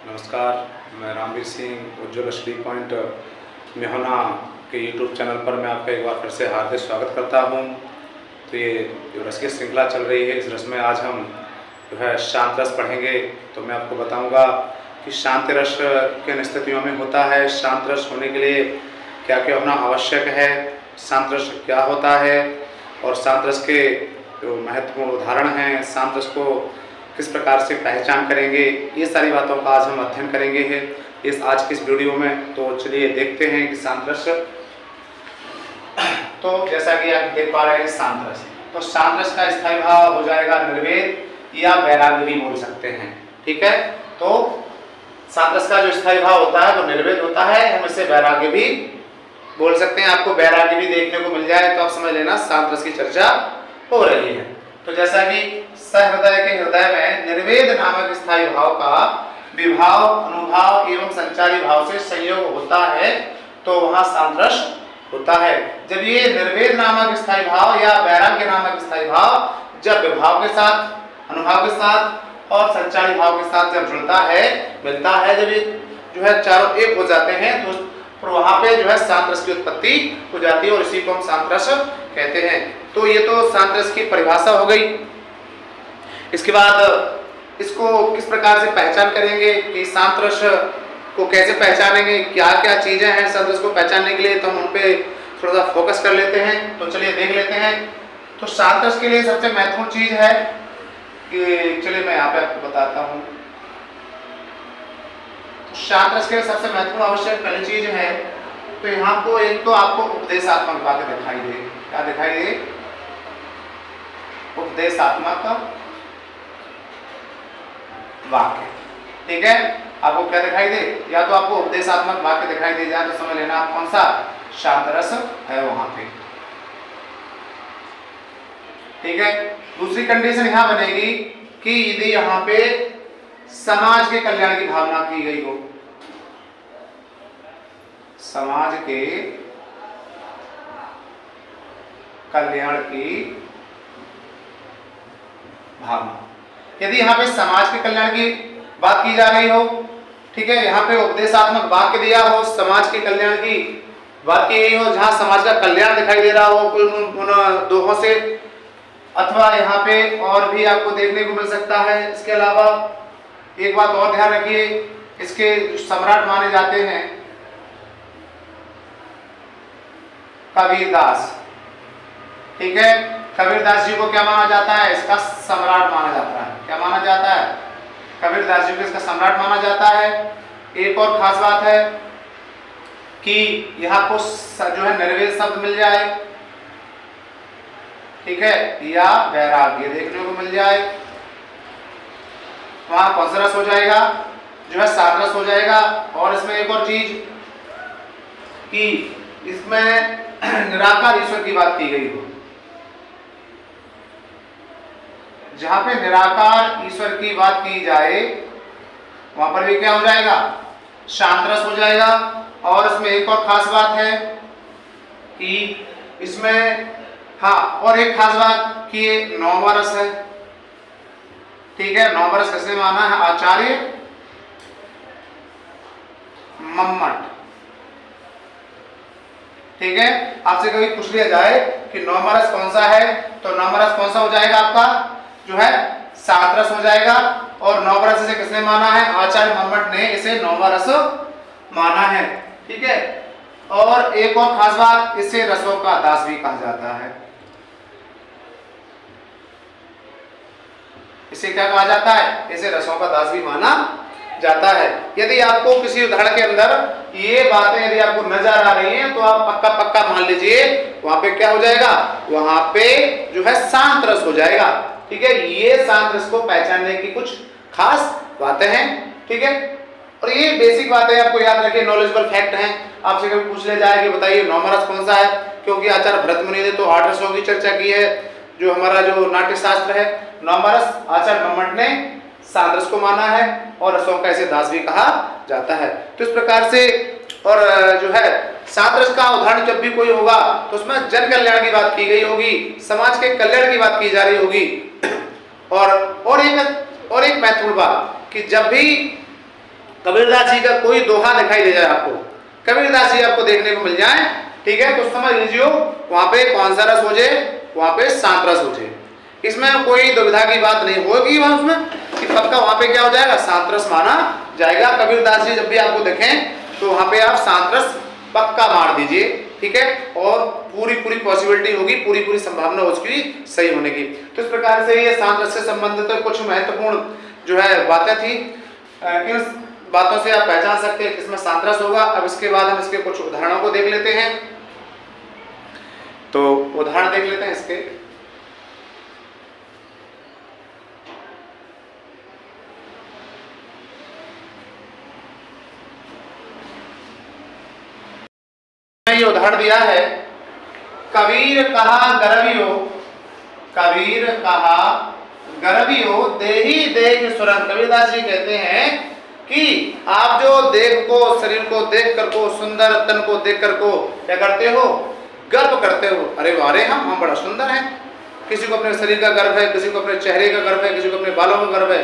नमस्कार, मैं रामवीर सिंह उज्ज्वल study point मेहना के यूट्यूब चैनल पर मैं आपका एक बार फिर से हार्दिक स्वागत करता हूं। तो ये जो रस की श्रृंखला चल रही है, इस रस में आज हम जो है शांत रस पढ़ेंगे। तो मैं आपको बताऊंगा कि शांत रस किन स्थितियों में होता है, शांत रस होने के लिए क्या क्या होना आवश्यक है, शांत रस क्या होता है और शांत रस के जो महत्वपूर्ण उदाहरण हैं, शांत रस को किस प्रकार से पहचान करेंगे, ये सारी बातों का आज हम अध्ययन करेंगे इस आज की इस वीडियो में। तो चलिए देखते हैं कि शांत रस। तो जैसा कि आप देख पा रहे हैं शांत रस, तो शांत रस का स्थायी भाव हो जाएगा निर्वेद या वैराग्य भी बोल सकते हैं। ठीक है, तो शांत रस का जो स्थायी भाव होता है वो निर्वेद होता है, हम इसे वैराग्य भी बोल सकते हैं। आपको वैराग्य भी देखने को मिल जाए तो आप समझ लेना शांत रस की चर्चा हो रही है। तो जैसा कि सहृदय के हृदय में निर्वेद नामक स्थायी भाव का विभाव, अनुभाव एवं संचारी भाव से संयोग होता है तो वहां शांत रस होता है। जब ये निर्वेद नामक स्थायी भाव या वैराग्य नामक स्थायी भाव जब विभाव के साथ, अनुभाव के साथ और संचारी भाव के साथ जब जुड़ता है, मिलता है, जब ये जो है चारों एक हो जाते हैं तो वहां पे जो है शांत रस की उत्पत्ति हो जाती है और इसी को हम शांत रस कहते हैं। तो ये तो शांत रस की परिभाषा हो गई। इसके बाद इसको किस प्रकार से पहचान करेंगे कि शांत रस को कैसे पहचानेंगे, क्या क्या चीजें हैं शांत रस को पहचानने के लिए, तो हम उन पे थोड़ा सा फोकस कर लेते हैं। तो चलिए देख लेते हैं। तो शांत रस के लिए सबसे महत्वपूर्ण चीज है कि चलिए मैं यहाँ पे आपको बताता हूँ। तो शांत रस के लिए सबसे महत्वपूर्ण आवश्यक पहली चीज है, तो यहाँ को एक तो आपको उपदेशात्मक बातें दिखाई दे। क्या दिखाई दे? उपदेशात्मक वाक्य। ठीक है, आपको क्या दिखाई दे? या तो आपको उपदेशात्मक वाक्य दिखाई दे जाए तो समझ लेना आप कौन सा शांत रस है वहां पे। ठीक है, दूसरी कंडीशन यहां बनेगी कि यदि यहां पे समाज के कल्याण की भावना की गई हो, समाज के कल्याण की भावना, यदि यहाँ पे समाज के कल्याण की बात की जा रही हो, ठीक है, यहाँ पे उपदेशात्मक वाक्य दिया हो, समाज के कल्याण की बात की गई हो, जहां समाज का कल्याण दिखाई दे रहा हो उन दोहों से, अथवा यहाँ पे और भी आपको देखने को मिल सकता है। इसके अलावा एक बात और ध्यान रखिए, इसके सम्राट माने जाते हैं कबीरदास। ठीक है, कबीरदास जी को क्या माना जाता है? इसका सम्राट माना जाता है। क्या माना जाता है? कबीरदास जी को इसका सम्राट माना जाता है। एक और खास बात है कि यहाँ को जो है निर्वेद शब्द मिल जाए, ठीक है, या वैराग्य देखने को मिल जाए, वहां कौन सा रस हो जाएगा? जो है शांत रस हो जाएगा। और इसमें एक और चीज कि इसमें निराकार ईश्वर की बात की गई हो, जहां पे निराकार ईश्वर की बात की जाए वहां पर भी क्या हो जाएगा? शांत रस हो जाएगा। और इसमें एक और खास बात है कि इसमें, हाँ, और एक खास बात कि ये नौवां रस है। ठीक है, नौवां रस किसने माना है? आचार्य मम्मट। ठीक है, आपसे कभी पूछ लिया जाए कि नौवां रस कौन सा है, तो नौवां रस कौन सा हो जाएगा? आपका जो है शांत रस हो जाएगा। और नौवां रस इसे किसने माना है? आचार्य मम्मट ने इसे नौवां रस माना है। ठीक है, और एक और खास बात, इसे रसों का दास भी कहा जाता है। इसे क्या कहा जाता है? इसे रसों का दास भी माना जाता है। यदि आपको किसी उदाहरण के अंदर ये बातें यदि आपको नजर आ रही हैं तो आप पक्का पक्का मान लीजिए वहां पे क्या हो जाएगा? वहां पे जो है शांत रस हो जाएगा। ठीक है, ये शांत रस को पहचानने की कुछ खास बातें हैं। ठीक है, और ये बेसिक बातें आपको याद रखिए, नॉलेजेबल फैक्ट हैं। आपसे कभी पूछ लिया जाए कि बताइए नौवां रस कौन सा है, क्योंकि आचार्य भरत मुनि ने तो 8 रसों की चर्चा की है। जो हमारा जो नाट्य शास्त्र है, नौवां रस आचार्य मम्मट ने शांत रस को माना है और रसों का ऐसे दास भी कहा जाता है। तो इस प्रकार से, और जो है शांत रस का उदाहरण जब भी कोई होगा तो उसमें जन कल्याण की बात की गई होगी, समाज के कल्याण की बात की जा रही होगी। और एक महत्वपूर्ण बात कि जब भी कबीरदास जी का कोई दोहा दिखाई दे जाए आपको, कबीरदास जी आपको देखने को मिल जाए, ठीक है, तो समझ लीजिए वहां पे कौन सा रस हो जाए, वहां पे शांत रस हो जाए। इसमें कोई दुविधा की बात नहीं होगी वहां उसमें कि पक्का वहां पे क्या हो जाएगा, शांत रस माना जाएगा। कबीरदास जी जब भी आपको देखें तो वहां पे आप शांत रस पक्का मार दीजिए, ठीक है, और पूरी पूरी पॉसिबिलिटी होगी, पूरी पूरी संभावना उसकी सही होने की। तो इस प्रकार से ये शांत रस से संबंधित कुछ महत्वपूर्ण जो है बातें थी। इन बातों से आप पहचान सकते हैं किसमें शांत रस होगा। अब इसके बाद हम इसके कुछ उदाहरणों को देख लेते हैं। तो उदाहरण देख लेते हैं इसके। ये उदाहरण दिया है, कबीर कहा गरबियो, कबीर कहा गरबियो देही देख सुरन। कबीरदास जी कहते हैं कि आप जो देह को, शरीर को देख कर को, सुंदर तन को देख कर को क्या करते हो, गर्व करते हो। अरे वारे हम बड़ा सुंदर हैं। किसी को अपने शरीर का गर्व है, किसी को अपने चेहरे का गर्व है, किसी को अपने बालों का गर्व है।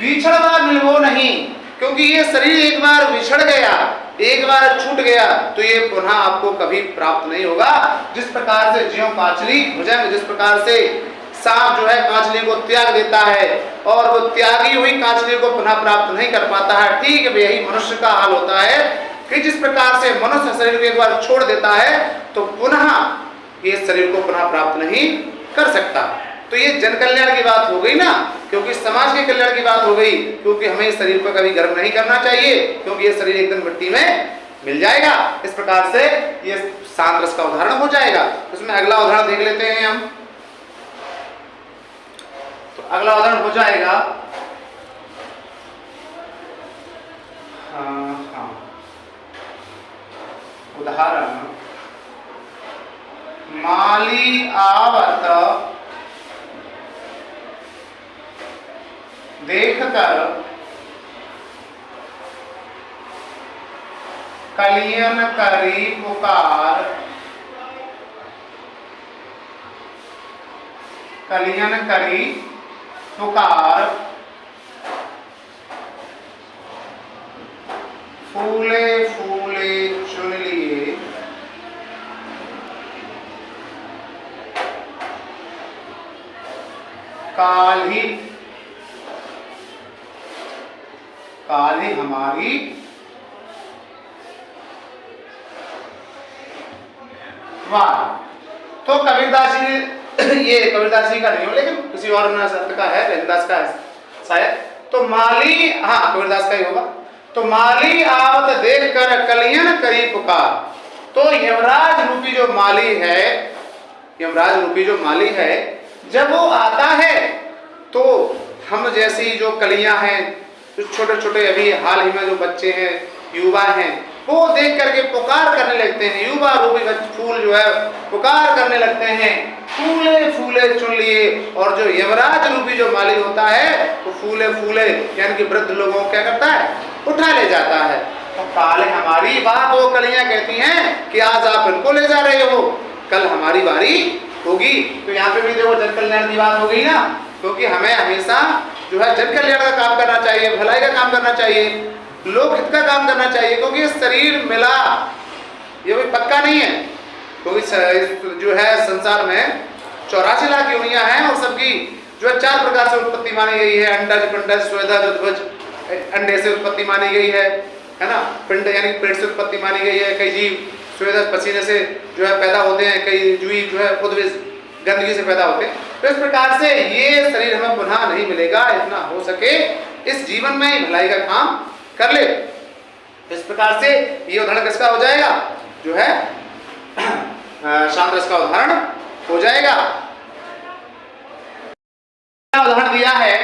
बिछड़ बार मिलवो नहीं, क्योंकि ये शरीर एक बार बिछड़ गया, एक बार छूट गया तो ये पुनः आपको कभी प्राप्त नहीं होगा। जिस प्रकार से ज्यों कांचली भुजंग, जिस प्रकार से सांप जो है कांचली को त्याग देता है और वो त्यागी हुई कांचली को पुनः प्राप्त नहीं कर पाता है, ठीक है, यही मनुष्य का हाल होता है कि जिस प्रकार से मनुष्य शरीर को एक बार छोड़ देता है तो पुनः ये शरीर को पुनः प्राप्त नहीं कर सकता। तो ये जन कल्याण की बात हो गई ना, क्योंकि समाज के कल्याण की बात हो गई, क्योंकि हमें इस शरीर पर कभी गर्व नहीं करना चाहिए, क्योंकि ये शरीर एक दिन मिट्टी में मिल जाएगा। इस प्रकार से ये शांत रस का उदाहरण हो जाएगा। इसमें अगला उदाहरण देख लेते हैं हम। तो अगला उदाहरण हो जाएगा, हाँ, उदाहरण माली आवत देखकर कलियन करी पुकार, कलियन करी पुकार, फूले फूले चुन लिए, काली काली हमारी वाह। तो कबीरदास जी, ये कबीरदास जी का नहीं हो लेकिन किसी और संत का है, रविदास का है शायद। तो माली, हाँ कबीरदास का ही होगा। तो माली आवत देख कर कलियन करी पुकार। तो यमराज रूपी जो माली है, यमराज रूपी जो माली है, जब वो आता है तो हम जैसी जो कलियां हैं, जो छोटे छोटे अभी हाल ही में जो बच्चे हैं, युवा हैं, वो देख करके पुकार करने लगते हैं। युवा रूपी फूल जो है पुकार करने लगते हैं, फूले फूले चुन लिए। और जो यमराज रूपी जो माली होता है वो फूले फूले यानी कि वृद्ध लोगों को क्या करता है, उठा ले जाता है। तो काले हमारी बात, वो कलियां कहती हैं कि आज आप इनको ले जा रहे हो, कल हमारी बारी होगी। तो यहाँ पे भी देखो जन कल्याण की बात हो गई ना, क्योंकि हमें हमेशा जो है जन कल्याण का काम करना चाहिए, भलाई का काम करना चाहिए, लोक हित का काम करना चाहिए। क्योंकि शरीर मिला ये भी पक्का नहीं है, क्योंकि जो है संसार में 84 लाख योनियां हैं और सबकी जो है 4 प्रकार से उत्पत्ति मानी गई है। अंडज, पिंडज, स्वेदज, उद्भज। अंडे से उत्पत्ति मानी गई है ना, पिंड यानी पेट से उत्पत्ति मानी गई है। कई जीव स्वेदज पसीने से जो है पैदा होते हैं, कई जीव जो है उद्भिज गंदगी से पैदा होते हैं। तो इस प्रकार से ये शरीर हमें पुनः नहीं मिलेगा, इतना हो सके इस जीवन में ही भलाई का काम कर ले। इस प्रकार से ये उदाहरण किसका हो जाएगा, जो है शांत रस का उदाहरण हो जाएगा। उदाहरण दिया है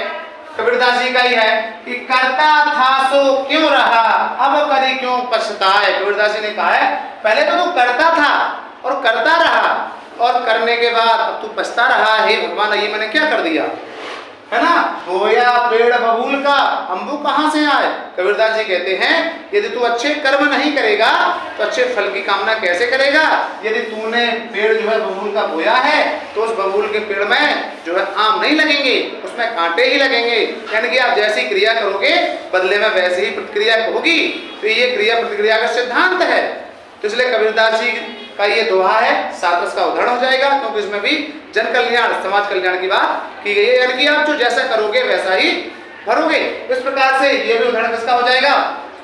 कबीरदास जी का ही है कि करता था सो क्यों रहा, अब करी क्यों पछताए। कबीरदास जी ने कहा है पहले तो तू करता था और करता रहा, और करने के बाद अब तू पछता रहा है, भगवान ये मैंने क्या कर दिया, है ना। बोया पेड़ बबूल का अम्बू कहाँ से आए। कबीरदास जी कहते हैं यदि तू अच्छे कर्म नहीं करेगा तो अच्छे फल की कामना कैसे करेगा। यदि तूने पेड़ जो है बबूल का बोया है तो उस बबूल के पेड़ में जो है आम नहीं लगेंगे, उसमें उसमें कांटे ही लगेंगे, यानी कि आप जैसी क्रिया करोगे बदले में वैसी ही प्रतिक्रिया होगी। तो ये क्रिया प्रतिक्रिया का सिद्धांत है। तो इसलिए कबीरदास जी का ये दोहा है, सातरस का उदाहरण हो जाएगा, क्योंकि इसमें भी जन कल्याण समाज कल्याण की बात की गई है, यानी कि आप जो जैसा करोगे वैसा ही भरोगे। इस प्रकार से ये भी उदाहरण किसका हो जाएगा,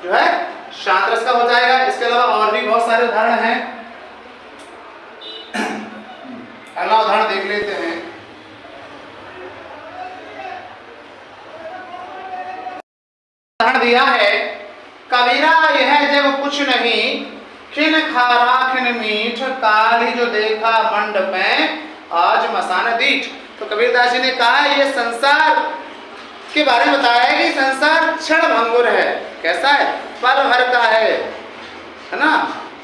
जो है शांतरस का हो जाएगा। इसके अलावा और भी बहुत सारे उदाहरण हैं। अगला उदाहरण देख लेते हैं। उदाहरण दिया है, कबीरा यह जब कुछ नहीं, खिन खारा खिन मीठ, काली जो देखा मंडप में, आज मसान दीठ। तो कबीरदास जी ने कहा ये संसार के बारे में बताया है कि संसार क्षण भंगुर है। कैसा है, पल भर का है ना,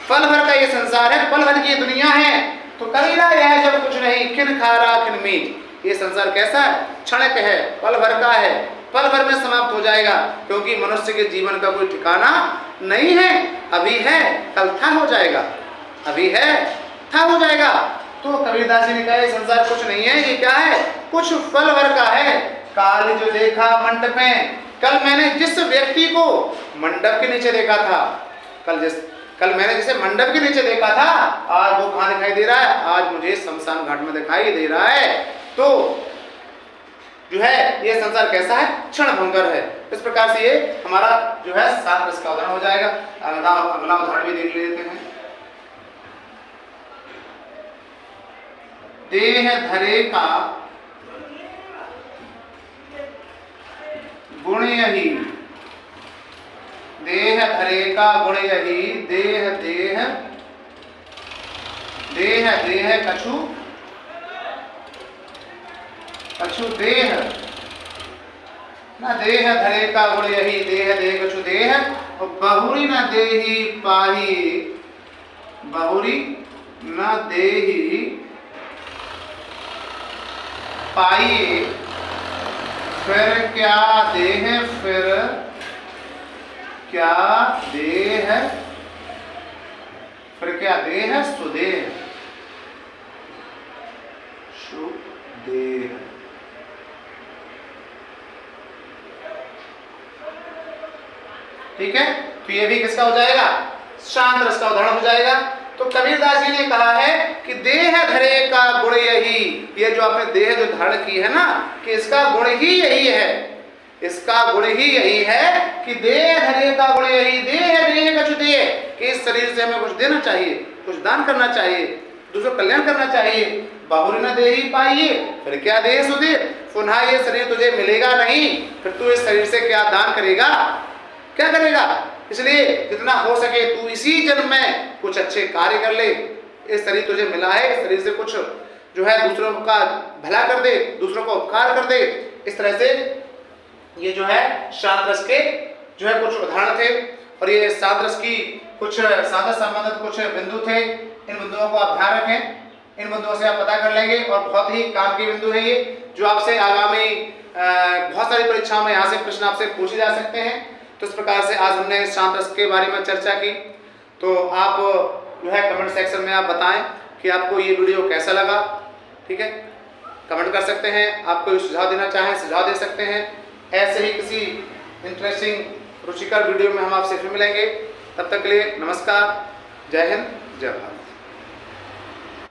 पल भर का ये संसार है, पल भर की ये दुनिया है। तो कबीरा यह जब कुछ नहीं, खिन खारा खिन मीठ, ये संसार कैसा है, क्षणिक है, पल भर का है, पल भर में समाप्त हो जाएगा, क्योंकि मनुष्य के जीवन का कोई ठिकाना नहीं है। अभी है कल था हो जाएगा, अभी है था हो जाएगा। तो कबीरदास जी ने कहा संसार कुछ नहीं है, ये क्या है, कुछ पल भर का है। काल जो देखा मंडप में, कल मैंने जिस व्यक्ति को मंडप के नीचे देखा था, कल मैंने जिसे मंडप के नीचे देखा था, आज वो कहाँ दिखाई दे रहा है, आज मुझे शमशान घाट में दिखाई दे रहा है। तो जो है ये संसार कैसा है, क्षण भंगुर है। इस प्रकार से ये हमारा जो है सात रस का उदाहरण हो जाएगा। अगला उदाहरण भी देख लेते हैं। देह धरे का गुण यही, देह धरे का गुण यही, देह देह देह देह कछु कछु देह न देह धरे का गुण यही, देह देह कछु देह, बहुरी न देही पाही, बहुरी न देही पाइए, फिर क्या देह, फिर क्या देह, फिर क्या देह, सुदेह सुदेह। ठीक है, तो ये भी किसका हो जाएगा, शांत रस का उदाहरण हो जाएगा। तो कबीरदास जी ने कहा है कि देह धरे का गुण यही, ये जो आपने देह जो धारण की है ना, कि इसका गुण ही यही है, इसका गुण ही यही है कि देह धरे का गुण यही, देह देह कछु देह, कि इस शरीर से हमें कुछ देना चाहिए, कुछ दान करना चाहिए, दूसरों कल्याण करना चाहिए। बहुरी न देही पाइए, फिर क्या देह सुदे, पुनः ये शरीर तुझे मिलेगा नहीं, फिर तू इस शरीर से क्या दान करेगा, क्या करेगा। इसलिए जितना हो सके तू इसी जन्म में कुछ अच्छे कार्य कर ले। इस शरीर तुझे मिला है, इस शरीर से कुछ जो है दूसरों का भला कर दे, दूसरों का उपकार कर दे। इस तरह से ये जो है सात रस के जो है कुछ उदाहरण थे, और ये सात रस की कुछ साधन संबंधित कुछ बिंदु थे। इन बिंदुओं को आप ध्यान रखें, इन बिंदुओं से आप पता कर लेंगे, और बहुत ही काम के बिंदु है ये, जो आपसे आगामी बहुत सारी परीक्षाओं में यहाँ से प्रश्न आपसे पूछे जा सकते हैं। तो इस प्रकार से आज हमने शांत रस के बारे में चर्चा की। तो आप जो है कमेंट सेक्शन में आप बताएं कि आपको ये वीडियो कैसा लगा। ठीक है, कमेंट कर सकते हैं, आप कोई सुझाव देना चाहें सुझाव दे सकते हैं। ऐसे ही किसी इंटरेस्टिंग रुचिकर वीडियो में हम आपसे फिर मिलेंगे। तब तक के लिए नमस्कार, जय हिंद, जय भारत।